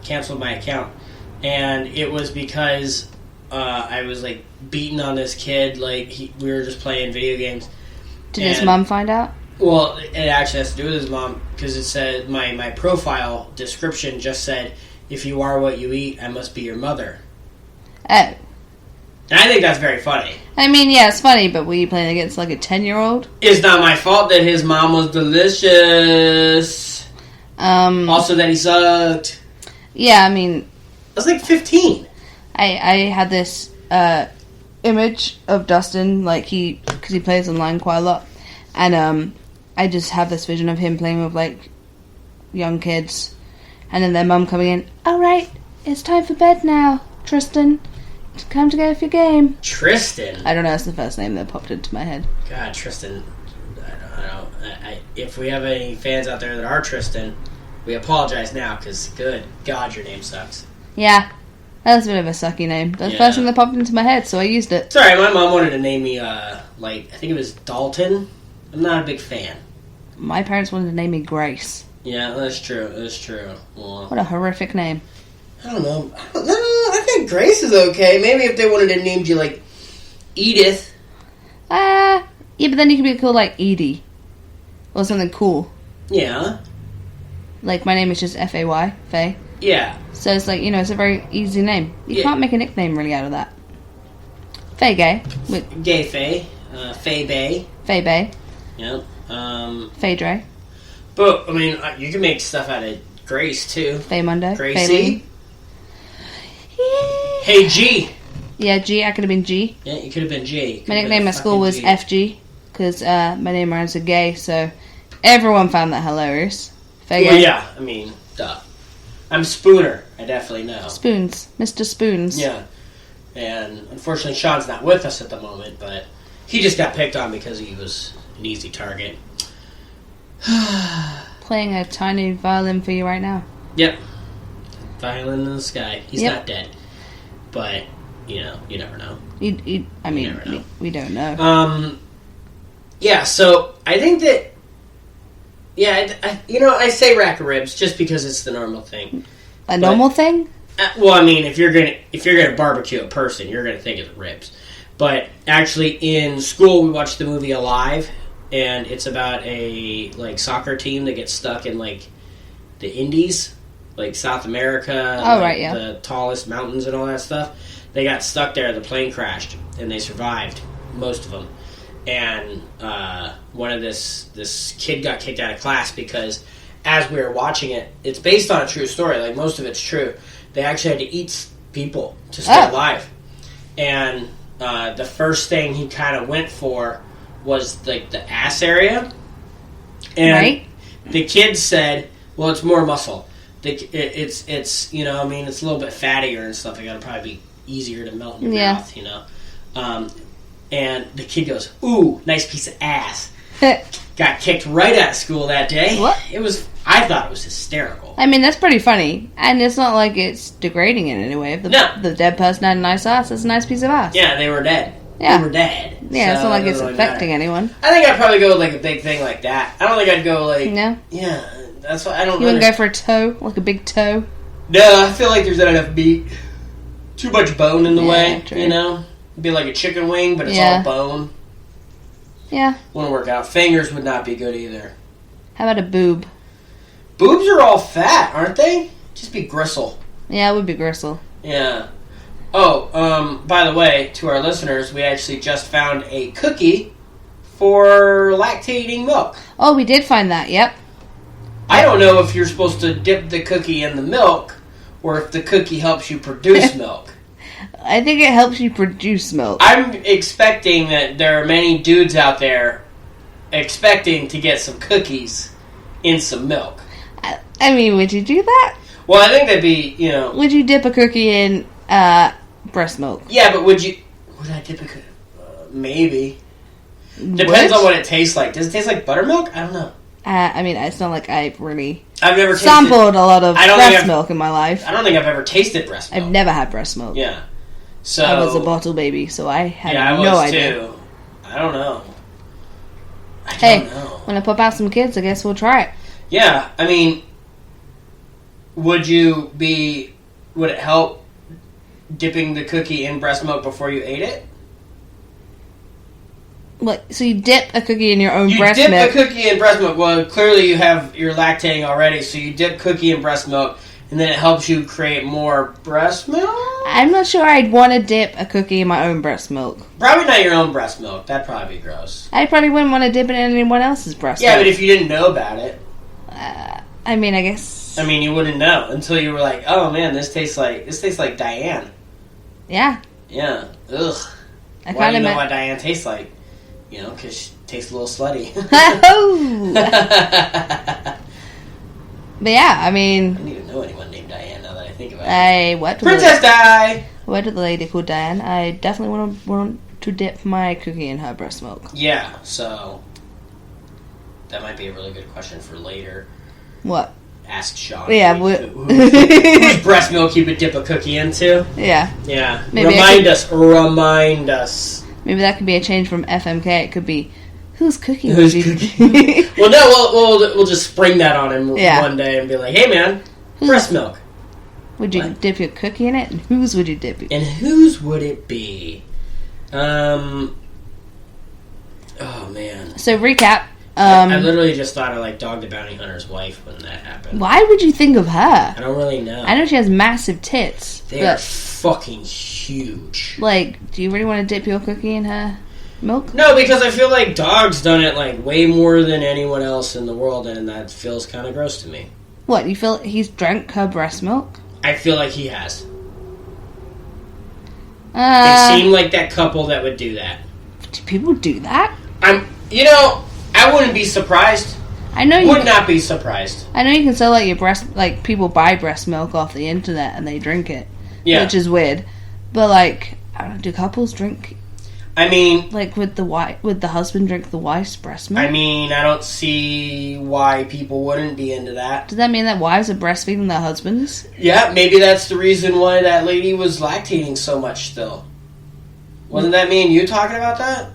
S1: canceled my account. And it was because I was like beating on this kid. Like we were just playing video games.
S2: Did his mom find out?
S1: Well, it actually has to do with his mom because it said my profile description just said, "If you are what you eat, I must be your mother."
S2: Oh.
S1: And I think that's very funny.
S2: I mean, yeah, it's funny, but were you playing against like a 10-year-old?
S1: It's not my fault that his mom was delicious. Also that he sucked.
S2: Yeah, I mean,
S1: I was like 15.
S2: I had this image of Dustin, like because he plays online quite a lot, and I just have this vision of him playing with like young kids, and then their mum coming in. All right, it's time for bed now, Tristan. Come to go for your game.
S1: Tristan.
S2: I don't know. That's the first name that popped into my head.
S1: God, Tristan. I don't know. If we have any fans out there that are Tristan, we apologize now because good God, your name sucks.
S2: Yeah. That was a bit of a sucky name. That's the first thing that popped into my head, so I used it.
S1: Sorry, my mom wanted to name me, I think it was Dalton. I'm not a big fan.
S2: My parents wanted to name me Grace.
S1: Yeah, that's true. Well,
S2: what a horrific name.
S1: I don't know. I think Grace is okay. Maybe if they wanted to name you, like, Edith.
S2: Yeah, but then you could be called, like, Edie. Or something cool.
S1: Yeah.
S2: Like, my name is just F-A-Y, Faye.
S1: Yeah.
S2: So it's like, it's a very easy name. You can't make a nickname really out of that. Faye Gay.
S1: Gay Faye. Faye Bay.
S2: Faye Bay.
S1: Yep.
S2: Faye Dre.
S1: But, I mean, you can make stuff out of Grace, too.
S2: Faye Monday.
S1: Gracie. Hey, G.
S2: Yeah, G. I could have been G.
S1: Yeah, you could have been G.
S2: My nickname at school was FG, because my name rhymes with gay, so everyone found that hilarious. Fair
S1: Well, yeah, I mean, duh. I'm Spooner. I definitely know.
S2: Spoons. Mr. Spoons.
S1: Yeah. And unfortunately, Sean's not with us at the moment, but he just got picked on because he was an easy target.
S2: Playing a tiny violin for you right now.
S1: Yep. Violin in the sky. He's
S2: Yep.
S1: not dead. But, you never know.
S2: I mean,
S1: never know.
S2: we don't know.
S1: Yeah, so I think that, I say rack of ribs just because it's the normal thing.
S2: A normal thing?
S1: Well, I mean, if you're gonna barbecue a person, you're gonna think of the ribs. But actually, in school, we watched the movie Alive, and it's about a soccer team that gets stuck in the Indies, South America.
S2: Oh, right, yeah.
S1: The tallest mountains and all that stuff. They got stuck there. The plane crashed, and they survived, most of them. And this kid got kicked out of class because, as we were watching it, it's based on a true story. Most of it's true. They actually had to eat people to stay alive. And the first thing he kind of went for was the ass area. And the kid said, well, it's more muscle. It's it's a little bit fattier and stuff. It got to probably be easier to melt in your mouth, And the kid goes, ooh, nice piece of ass. Got kicked right out of school that day.
S2: What?
S1: I thought it was hysterical.
S2: I mean, that's pretty funny. And it's not like it's degrading in any way. If the dead person had a nice ass, it's a nice piece of ass.
S1: Yeah, they were dead.
S2: Yeah.
S1: They were dead.
S2: Yeah,
S1: so
S2: it's not like it's
S1: really
S2: affecting
S1: matter.
S2: anyone.
S1: I think I'd probably go with a big thing like that. I don't think I'd go
S2: No?
S1: Yeah, that's why I don't
S2: You wouldn't go for a toe? Like a big toe?
S1: No, I feel like there's not enough meat. Too much bone in the way,
S2: true.
S1: It'd be like a chicken wing, but it's all bone.
S2: Yeah.
S1: Wouldn't work out. Fingers would not be good either.
S2: How about a boob?
S1: Boobs are all fat, aren't they? Just be gristle.
S2: Yeah, it would be gristle.
S1: Yeah. Oh, by the way, to our listeners, we actually just found a cookie for lactating milk.
S2: Oh, we did find that, yep.
S1: I don't know if you're supposed to dip the cookie in the milk or if the cookie helps you produce milk.
S2: I think it helps you produce milk.
S1: I'm expecting that there are many dudes out there expecting to get some cookies in some milk.
S2: I mean, would you do that?
S1: Well, I think that'd be,
S2: Would you dip a cookie in breast milk?
S1: Yeah, but would I dip a cookie? Maybe. Depends on what it tastes like. Does it taste like buttermilk? I don't know.
S2: I mean, it's not like I've really
S1: never
S2: sampled a lot of breast milk in my life.
S1: I don't think I've ever tasted breast milk.
S2: I've never had breast milk.
S1: Yeah. So
S2: I was a bottle baby, so I had
S1: I
S2: no
S1: was
S2: idea.
S1: too. I don't know.
S2: Hey, when I pop out some kids, I guess we'll try it.
S1: Yeah, I mean, would it help dipping the cookie in breast milk before you ate it?
S2: What? So you dip a cookie in your own breast milk?
S1: You dip a cookie in breast milk. Well, clearly you're lactating already, so you dip cookie in breast milk, and then it helps you create more breast milk?
S2: I'm not sure I'd want to dip a cookie in my own breast milk.
S1: Probably not your own breast milk. That'd probably be gross.
S2: I probably wouldn't want to dip it in anyone else's breast milk.
S1: Yeah, but if you didn't know about it...
S2: I mean, I guess...
S1: I mean, you wouldn't know until you were like, oh man, this tastes like Diane.
S2: Yeah.
S1: Yeah. Ugh. Why do you know what Diane tastes like? Because she tastes a little slutty.
S2: Oh! But yeah, I mean...
S1: I don't even know anyone named Diane now that I think about it.
S2: I worked with
S1: Princess Di!
S2: I worked with a lady called Diane. I definitely want to dip my cookie in her breast milk.
S1: Yeah, so... That might be a really good question for later.
S2: What?
S1: Ask Sean.
S2: Yeah,
S1: whose breast milk you would dip a cookie into?
S2: Yeah.
S1: Yeah.
S2: Maybe
S1: Remind us.
S2: Maybe that could be a change from FMK. It could be, whose cookie would you...
S1: Well, no, we'll just spring that on him one day and be like, hey man, breast milk.
S2: Would you dip your cookie in it? And whose would you dip it?
S1: And whose would it be? Oh man.
S2: So recap.
S1: I literally just thought of Dog the Bounty Hunter's wife when that happened.
S2: Why would you think of her?
S1: I don't really know.
S2: I know she has massive tits.
S1: They are fucking huge.
S2: Do you really want to dip your cookie in her milk?
S1: No, because I feel like Dog's done it way more than anyone else in the world, and that feels kind of gross to me.
S2: What, you feel he's drank her breast milk?
S1: I feel like he has. They seem like that couple that would do that.
S2: Do people do that?
S1: I wouldn't be surprised.
S2: I know
S3: Would not be surprised.
S2: I know you can sell like your breast, like people buy breast milk off the internet and they drink it, which is weird. But like, I don't know, do couples drink?
S3: I mean,
S2: like would the husband drink the wife's breast milk?
S3: I mean, I don't see why people wouldn't be into that.
S2: Does that mean that wives are breastfeeding their husbands?
S3: Yeah, maybe that's the reason why that lady was lactating so much still. Wasn't that me and you talking about that?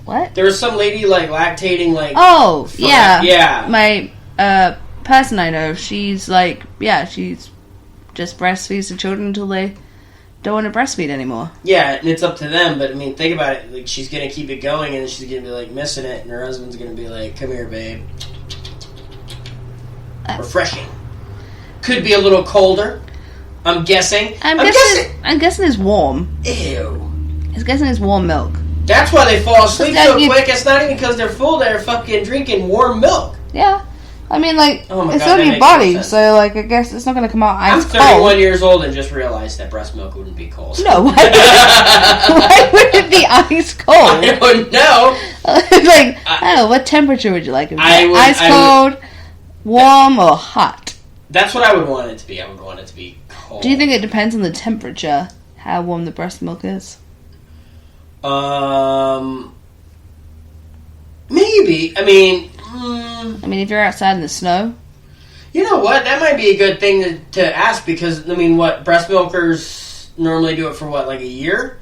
S2: What?
S3: There was some lady like lactating like.
S2: Oh yeah,
S3: yeah.
S2: My person I know, she's like, she's just breastfeeds the children until they don't want to breastfeed anymore. Yeah, and it's up to them, but I mean, think about it. Like, she's going to keep it going, and she's going to be, like, missing it, and her husband's going to be like, come here, babe. Refreshing. Could be a little colder. I'm guessing. I'm guessing it's warm. Ew. I'm guessing it's warm milk. That's why they fall asleep so quick. It's not even because they're full. They're fucking drinking warm milk. Yeah. I mean, like, it's on your body, so, like, I guess it's not going to come out ice cold. I'm 31 years old and just realized that breast milk wouldn't be cold. No, why would it be ice cold? I don't know. Like, I don't know, what temperature would you like it to be? Ice cold, warm, or hot? That's what I would want it to be. I would want it to be cold. Do you think it depends on the temperature, how warm the breast milk is? Maybe. I mean, if you're outside in the snow. You know what? That might be a good thing to ask because, I mean, what, breast milkers normally do it for what, like a year?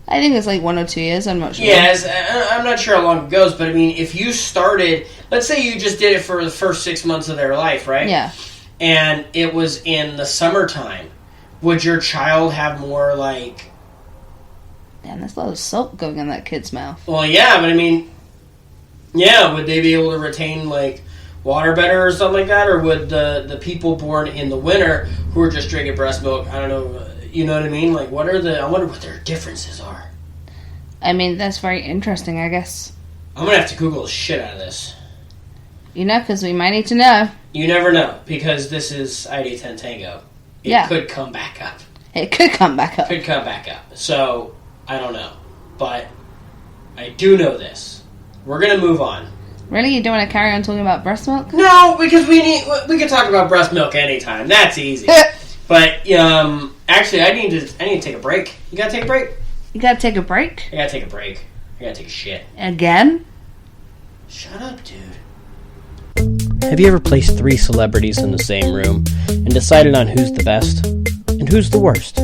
S2: I think it's like 1 or 2 years. I'm not sure. Yes, I'm not sure how long it goes, but I mean, if you started, let's say you just did it for the first 6 months of their life, right? Yeah. And it was in the summertime, would your child have more, like... Damn, there's a lot of salt going in that kid's mouth. Well, yeah, but I mean... Yeah, would they be able to retain, like, water better or something like that? Or would the people born in the winter who are just drinking breast milk, I don't know, you know what I mean? Like, I wonder what their differences are. I mean, that's very interesting, I guess. I'm going to have to Google the shit out of this. You know, because we might need to know. You never know, because this is ID10 Tango. It could come back up. It could come back up. Could come back up. So, I don't know. But, I do know this. We're going to move on. Really? You don't want to carry on talking about breast milk? No, because we can talk about breast milk anytime. That's easy. But, actually, I need to take a break. You got to take a break? You got to take a break? I got to take a break. I got to take a shit. Again? Shut up, dude.
S1: Have you ever placed 3 celebrities in the same room and decided on who's the best and who's the worst?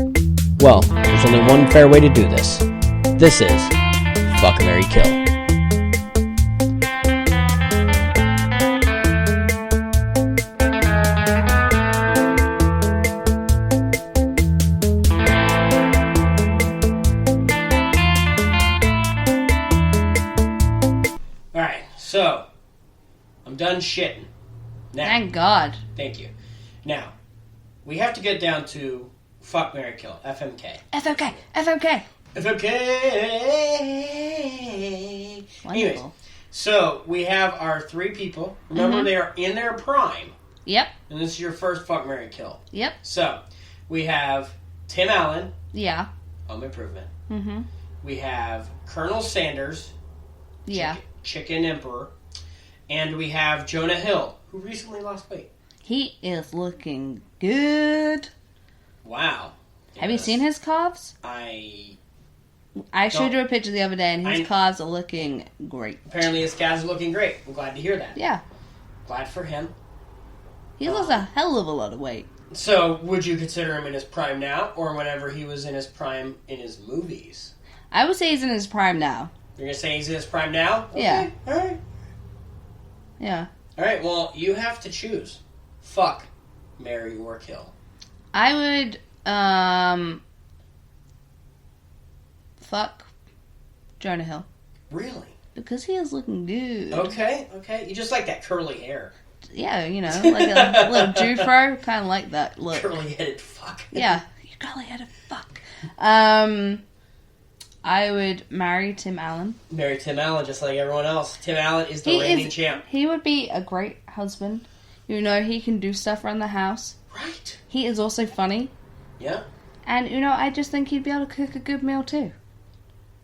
S1: Well, there's only one fair way to do this. This is Fuck, Marry, Kill.
S3: So, I'm done shitting. Now, thank God. Thank you. Now, we have to get down to Fuck, Marry, Kill. FMK. FMK. FMK. FMK. Wonderful. Anyways, so we have our 3 people. Remember, they are in their prime. Yep. And this is your first Fuck, Marry, Kill. Yep. So, we have Tim Allen. Yeah. Home Improvement. Mm-hmm. We have Colonel Sanders. Yeah. Chicken Emperor. And we have Jonah Hill, who recently lost weight. He is looking good. Wow. Have you seen his calves? I showed you a picture the other day, and his calves are looking great. Apparently his calves are looking great. I'm glad to hear that. Yeah. Glad for him. He lost a hell of a lot of weight. So, would you consider him in his prime now, or whenever he was in his prime in his movies? I would say he's in his prime now. You're going to say he's in his prime now? Okay. Yeah. All right. Yeah. All right, well, you have to choose. Fuck, marry, or kill. I would, fuck Jonah Hill. Really? Because he is looking good. Okay. You just like that curly hair. Yeah, you know, like a little Jufro. Kind of like that look. Curly-headed fuck. Yeah, you curly-headed fuck. I would marry Tim Allen. Marry Tim Allen, just like everyone else. Tim Allen is the reigning champ. He would be a great husband. You know, he can do stuff around the house. Right. He is also funny. Yeah. And, you know, I just think he'd be able to cook a good meal, too.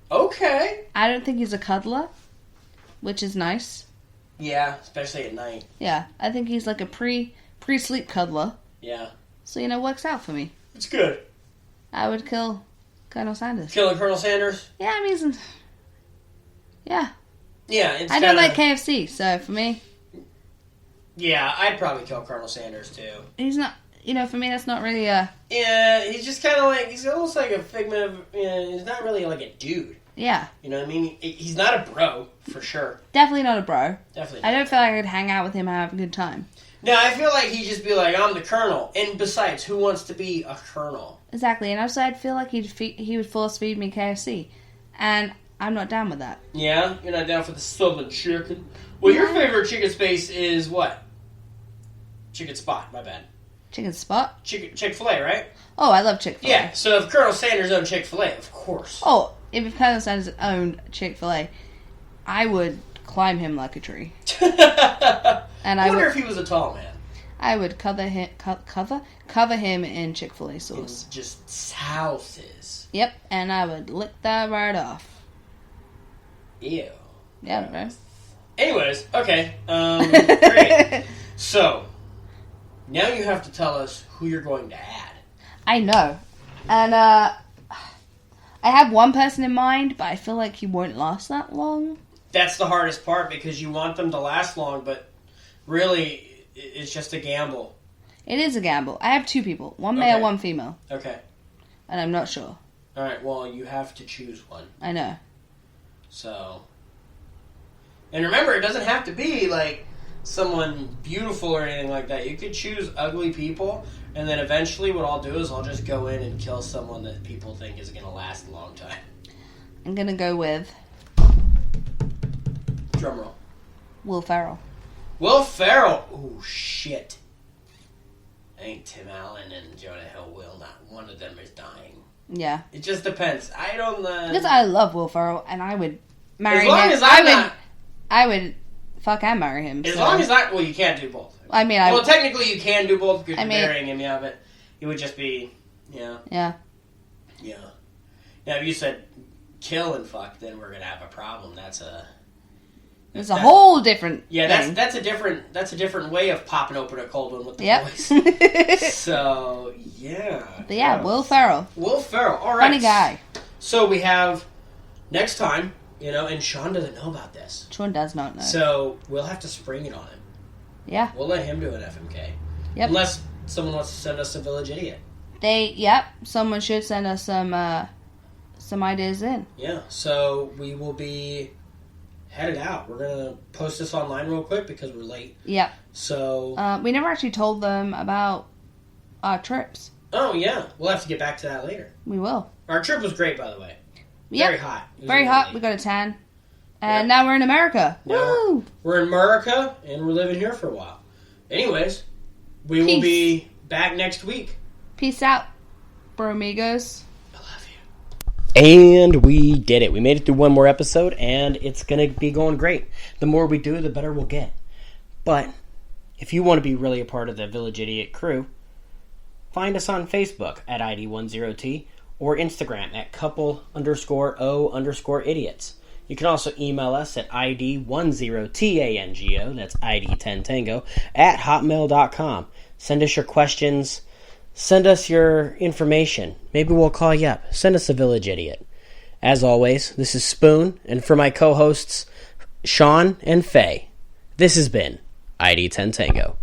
S3: Okay. I don't think he's a cuddler, which is nice. Yeah, especially at night.
S2: Yeah, I think he's like a pre-sleep cuddler.
S3: Yeah.
S2: So, works out for me.
S3: It's good.
S2: I would kill Colonel Sanders.
S3: Killing Colonel Sanders?
S2: Yeah, I mean, yeah.
S3: Yeah, it's
S2: I don't like KFC, so for me...
S3: Yeah, I'd probably kill Colonel Sanders, too.
S2: He's not... for me, that's not really a...
S3: Yeah, he's just kind of like... He's almost like a figment of... he's not really like a dude.
S2: Yeah.
S3: You know what I mean? He's not a bro, for sure.
S2: Definitely not a bro.
S3: Definitely not.
S2: I don't feel like I could hang out with him and have a good time.
S3: No, I feel like he'd just be like, I'm the colonel. And besides, who wants to be a colonel?
S2: Exactly, and also I'd feel like he would force feed me KFC. And I'm not down with that.
S3: Yeah? You're not down for the southern chicken? Well, your favorite chicken space is what? Chicken Spot, my bad.
S2: Chicken Spot?
S3: Chick-fil-A, right?
S2: Oh, I love Chick-fil-A.
S3: Yeah, so if Colonel Sanders owned Chick-fil-A, of course.
S2: Oh, if Colonel Sanders owned Chick-fil-A, I would climb him like a tree. And
S3: I wonder if he was a tall man.
S2: I would cover him in Chick-fil-A sauce.
S3: Just sauces.
S2: Yep, and I would lick that right off.
S3: Ew.
S2: Yeah, bro.
S3: Anyways, okay. Great. So, now you have to tell us who you're going to add.
S2: I know. And, I have one person in mind, but I feel like he won't last that long.
S3: That's the hardest part, because you want them to last long, but really, it's just a gamble.
S2: It is a gamble. I have two people. One male, one female.
S3: Okay.
S2: And I'm not sure.
S3: Alright, well, you have to choose one.
S2: I know.
S3: So... And remember, it doesn't have to be, like, someone beautiful or anything like that. You could choose ugly people, and then eventually what I'll do is I'll just go in and kill someone that people think is going to last a long time.
S2: I'm going to go with...
S3: Drumroll.
S2: Will Ferrell.
S3: Will Ferrell! Oh, shit. I think Tim Allen and Jonah Hill will not. One of them is dying.
S2: Yeah.
S3: It just depends. I don't know.
S2: Because I love Will Ferrell, and I would marry him.
S3: As long as
S2: I would fuck and marry him.
S3: As long as well, you can't do both.
S2: I mean,
S3: technically you can do both because you're marrying him, yeah, but it would just be,
S2: Yeah.
S3: Yeah. Now, if you said kill and fuck, then we're gonna have a problem. That's a
S2: whole different.
S3: Yeah,
S2: thing.
S3: that's a different way of popping open a cold one with the boys. So yeah.
S2: But yeah, Will Ferrell.
S3: Will Ferrell. All right.
S2: Funny guy.
S3: So we have next time. And Sean doesn't know about this.
S2: Sean does not know.
S3: So, we'll have to spring it on him.
S2: Yeah.
S3: We'll let him do an FMK.
S2: Yep.
S3: Unless someone wants to send us a Village Idiot.
S2: Someone should send us some ideas in.
S3: Yeah, so we will be headed out. We're going to post this online real quick because we're late.
S2: Yep.
S3: So...
S2: we never actually told them about our trips.
S3: Oh, yeah. We'll have to get back to that later.
S2: We will.
S3: Our trip was great, by the way.
S2: Yep.
S3: Very hot.
S2: Very hot. We got a tan. And now we're in America. Woo!
S3: We're in America, and we're living here for a while. Anyways, we will be back next week.
S2: Peace out, bro amigos.
S3: I love you.
S1: And we did it. We made it through one more episode, and it's going to be going great. The more we do, the better we'll get. But if you want to be really a part of the Village Idiot crew, find us on Facebook at ID10T. Or Instagram at couple_O_idiots. You can also email us at ID10TANGO, that's ID10Tango, at hotmail.com. Send us your questions. Send us your information. Maybe we'll call you up. Send us a Village Idiot. As always, this is Spoon, and for my co-hosts, Sean and Faye, this has been ID10Tango.